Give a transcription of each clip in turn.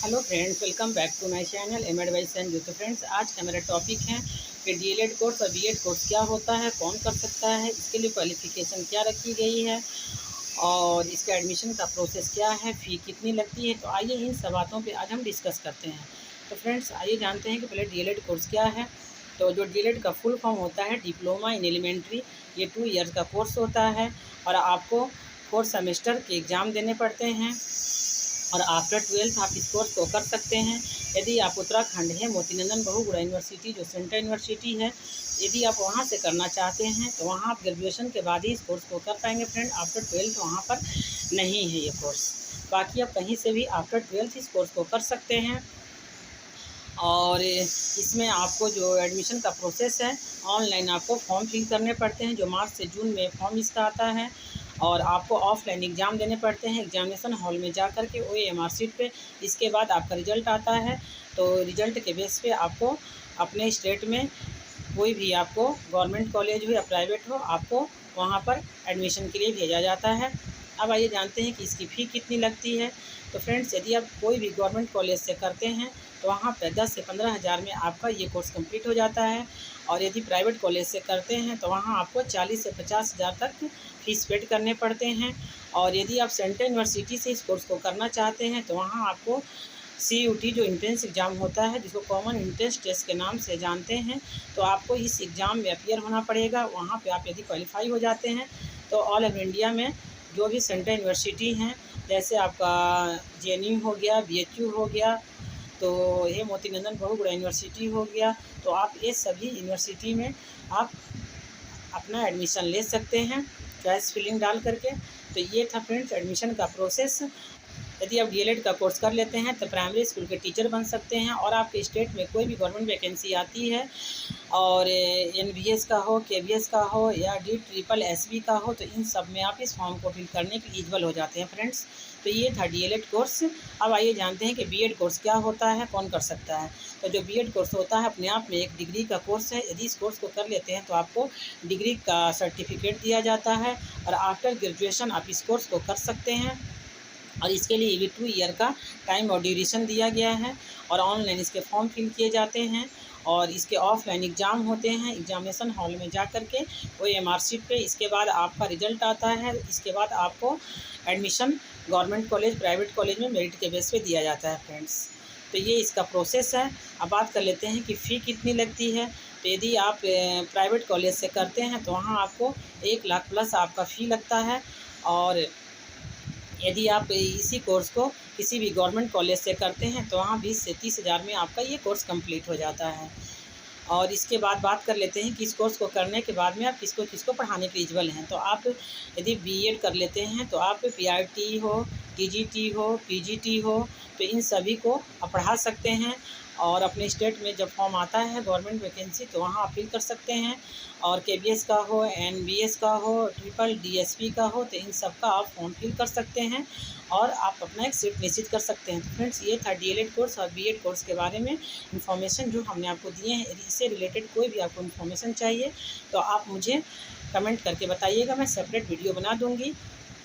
Hello friends, welcome back to my channel M advice and तो friends, आज का मेरा टॉपिक है कि डीएलएड कोर्स और बीएड कोर्स क्या होता है, कौन कर सकता है, इसके लिए क्वालिफ़िकेशन क्या रखी गई है और इसका एडमिशन का प्रोसेस क्या है, फ़ी कितनी लगती है। तो आइए इन सब बातों पे आज हम डिस्कस करते हैं। तो फ्रेंड्स, आइए जानते हैं कि पहले डीएलएड कोर्स क्या है। तो जो डीएलएड का फुल फॉर्म होता है डिप्लोमा इन एलिमेंट्री, ये 2 ईयर्स का कोर्स होता है और आपको 4 सेमेस्टर के एग्ज़ाम देने पड़ते हैं और आफ्टर 12th आप इस कोर्स को कर सकते हैं। यदि आप उत्तराखंड है मोतीनंदन बहुगुणा यूनिवर्सिटी जो सेंट्रल यूनिवर्सिटी है, यदि आप वहाँ से करना चाहते हैं तो वहाँ आप ग्रेजुएशन के बाद ही इस कोर्स को कर पाएंगे फ्रेंड। आफ्टर 12th वहाँ पर नहीं है ये कोर्स। बाकी आप कहीं से भी आफ्टर 12th इस कोर्स को कर सकते हैं। और इसमें आपको जो एडमिशन का प्रोसेस है, ऑनलाइन आपको फॉर्म फिल करने पड़ते हैं, जो मार्च से जून में फॉर्म इसका आता है। और आपको ऑफलाइन एग्ज़ाम देने पड़ते हैं एग्जामिनेशन हॉल में जा कर के OMR शीट पे। इसके बाद आपका रिज़ल्ट आता है, तो रिज़ल्ट के बेस पे आपको अपने स्टेट में कोई भी आपको गवर्नमेंट कॉलेज हो या प्राइवेट हो, आपको वहाँ पर एडमिशन के लिए भेजा जाता है। अब आइए जानते हैं कि इसकी फ़ी कितनी लगती है। तो फ्रेंड्स, यदि आप कोई भी गवर्नमेंट कॉलेज से करते हैं तो वहाँ पर 10 से 15 हज़ार में आपका ये कोर्स कंप्लीट हो जाता है। और यदि प्राइवेट कॉलेज से करते हैं तो वहाँ आपको 40 से 50 हज़ार तक फीस पेड करने पड़ते हैं। और यदि आप सेंट्रल यूनिवर्सिटी से इस कोर्स को करना चाहते हैं तो वहाँ आपको CUT जो एंट्रेंस एग्ज़ाम होता है, जिसको कॉमन एंट्रेंस टेस्ट के नाम से जानते हैं, तो आपको इस एग्ज़ाम में अपीयर होना पड़ेगा। वहाँ पे आप यदि क्वालिफाई हो जाते हैं तो ऑल ओवर इंडिया में जो भी सेंट्रल यूनिवर्सिटी हैं, जैसे आपका JNU हो गया, BHU हो गया, तो ये मोतीनंदन बहुगुणा यूनिवर्सिटी हो गया, तो आप ये सभी यूनिवर्सिटी में आप अपना एडमिशन ले सकते हैं चॉइस फिलिंग डाल करके। तो ये था फ्रेंड्स एडमिशन का प्रोसेस। यदि आप डीएलएड का कोर्स कर लेते हैं तो प्राइमरी स्कूल के टीचर बन सकते हैं। और आपके स्टेट में कोई भी गवर्नमेंट वैकेंसी आती है और NVS का हो, KVS का हो या DSSS का हो, तो इन सब में आप इस फॉर्म को फिल करने के एलिजिबल हो जाते हैं फ्रेंड्स। तो ये था डीएलएड कोर्स। अब आइए जानते हैं कि बीएड कोर्स क्या होता है, कौन कर सकता है। तो जो बीएड कोर्स होता है अपने आप में एक डिग्री का कोर्स है। यदि इस कोर्स को कर लेते हैं तो आपको डिग्री का सर्टिफिकेट दिया जाता है और आफ्टर ग्रेजुएशन आप इस कोर्स को कर सकते हैं। और इसके लिए भी 2 ईयर का टाइम और ड्यूरेशन दिया गया है और ऑनलाइन इसके फॉर्म फिल किए जाते हैं और इसके ऑफलाइन एग्ज़ाम होते हैं एग्जामिनेशन हॉल में जा कर के OMR शीट पे। इसके बाद आपका रिज़ल्ट आता है। इसके बाद आपको admission government college, private college में मेरिट के बेस पे दिया जाता है फ्रेंड्स। तो ये इसका प्रोसेस है। अब बात कर लेते हैं कि फ़ी कितनी लगती है। तो यदि आप प्राइवेट कॉलेज से करते हैं तो वहाँ आपको 1 लाख प्लस आपका फ़ी लगता है। और यदि आप इसी कोर्स को किसी भी गवर्नमेंट कॉलेज से करते हैं तो वहाँ 20 से 30 हज़ार में आपका ये कोर्स कंप्लीट हो जाता है। और इसके बाद बात कर लेते हैं कि इस कोर्स को करने के बाद में आप किसको किसको पढ़ाने के एलिजिबल हैं। तो आप यदि बीएड कर लेते हैं तो आप PRT हो, TGT हो, PGT हो, तो इन सभी को आप पढ़ा सकते हैं। और अपने स्टेट में जब फॉर्म आता है गवर्नमेंट वैकेंसी तो वहाँ अपील कर सकते हैं। और KBS का हो, NBS का हो, DSP का हो, तो इन सब का आप फॉर्म फिल कर सकते हैं और आप अपना एक सीट निश्चित कर सकते हैं। तो फ्रेंड्स, ये था डीएलएड कोर्स और बीएड कोर्स के बारे में इन्फॉर्मेशन जो हमने आपको दिए हैं। यदि इससे रिलेटेड कोई भी आपको इन्फॉर्मेशन चाहिए तो आप मुझे कमेंट करके बताइएगा, मैं सेपरेट वीडियो बना दूँगी।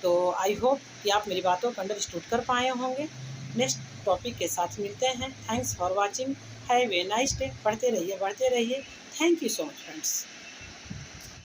तो आई होप कि आप मेरी बातों को अंडरस्टूड कर पाए होंगे। नेक्स्ट टॉपिक के साथ मिलते हैं। Thanks for watching. Have a nice day. पढ़ते रहिए, बढ़ते रहिए। Thank you so much friends.